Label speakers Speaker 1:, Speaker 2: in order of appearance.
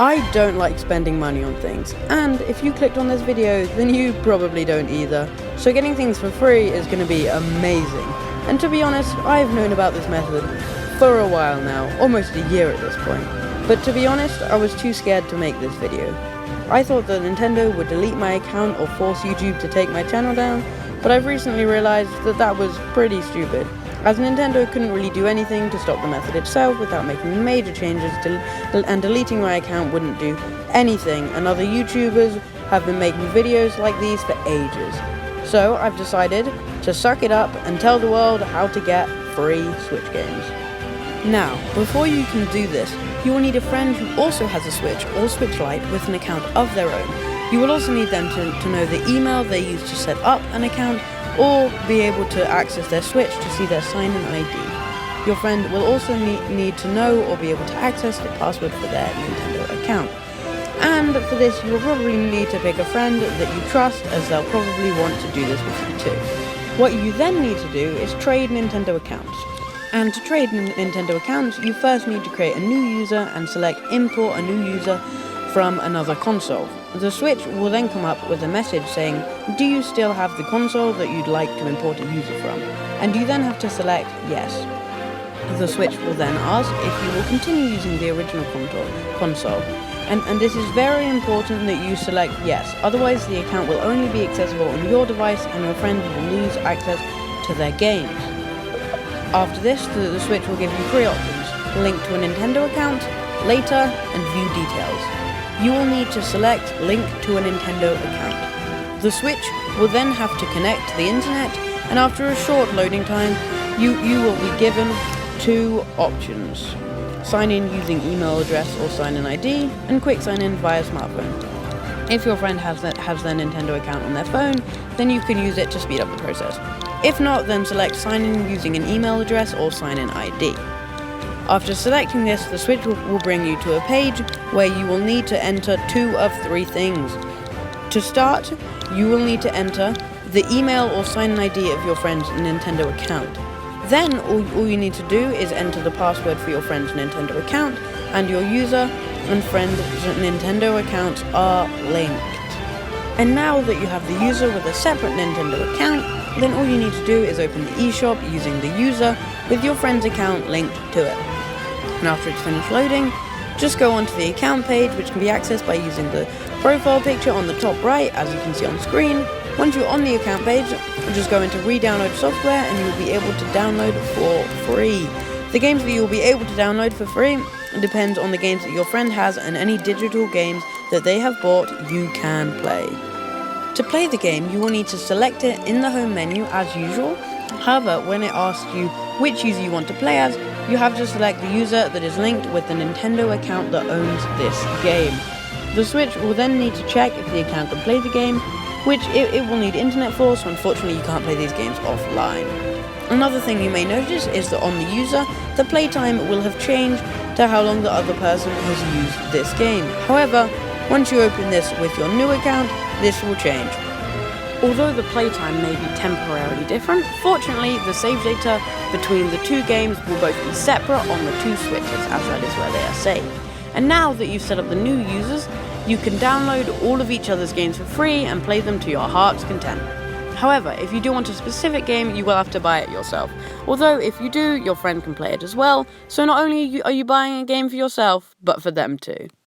Speaker 1: I don't like spending money on things, and if you clicked on this video, then you probably don't either. So getting things for free is going to be amazing. And to be honest, I've known about this method for a while now, almost a year at this point. But to be honest, I was too scared to make this video. I thought that Nintendo would delete my account or force YouTube to take my channel down, but I've recently realized that that was pretty stupid, as Nintendo couldn't really do anything to stop the method itself without making major changes, and deleting my account wouldn't do anything, and other YouTubers have been making videos like these for ages. So I've decided to suck it up and tell the world how to get free Switch games. Now, before you can do this, you will need a friend who also has a Switch or Switch Lite with an account of their own. You will also need them to know the email they use to set up an account, or be able to access their Switch to see their sign-in ID. Your friend will also need to know or be able to access the password for their Nintendo account. And for this, you will probably need to pick a friend that you trust, as they'll probably want to do this with you too. What you then need to do is trade Nintendo accounts. And to trade Nintendo accounts, you first need to create a new user and select import a new user from another console. The Switch will then come up with a message saying, do you still have the console that you'd like to import a user from? And you then have to select yes. The Switch will then ask if you will continue using the original console. And this is very important that you select yes, otherwise the account will only be accessible on your device and your friend will lose access to their games. After this, the Switch will give you three options: link to a Nintendo account, later, and view details. You will need to select link to a Nintendo account. The Switch will then have to connect to the internet, and after a short loading time, you will be given two options: sign in using email address or sign-in ID, and quick sign-in via smartphone. If your friend has their Nintendo account on their phone, then you can use it to speed up the process. If not, then select sign in using an email address or sign-in ID. After selecting this, the Switch will bring you to a page where you will need to enter two of three things. To start, you will need to enter the email or sign-in ID of your friend's Nintendo account. Then, all you need to do is enter the password for your friend's Nintendo account, and your user and friend's Nintendo accounts are linked. And now that you have the user with a separate Nintendo account, then all you need to do is open the eShop using the user with your friend's account linked to it. And after it's finished loading, just go onto the account page, which can be accessed by using the profile picture on the top right, as you can see on screen. Once you're on the account page, just go into re-download software and you'll be able to download for free. The games that you'll be able to download for free depends on the games that your friend has, and any digital games that they have bought, you can play. To play the game, you will need to select it in the home menu as usual. However, when it asks you which user you want to play as, you have to select the user that is linked with the Nintendo account that owns this game. The Switch will then need to check if the account can play the game, which it will need internet for, so unfortunately you can't play these games offline. Another thing you may notice is that on the user, the playtime will have changed to how long the other person has used this game. However, once you open this with your new account, this will change. Although the playtime may be temporarily different, fortunately the save data between the two games will both be separate on the two Switches, as that is where they are saved. And now that you've set up the new users, you can download all of each other's games for free and play them to your heart's content. However, if you do want a specific game, you will have to buy it yourself. Although if you do, your friend can play it as well, so not only are you buying a game for yourself, but for them too.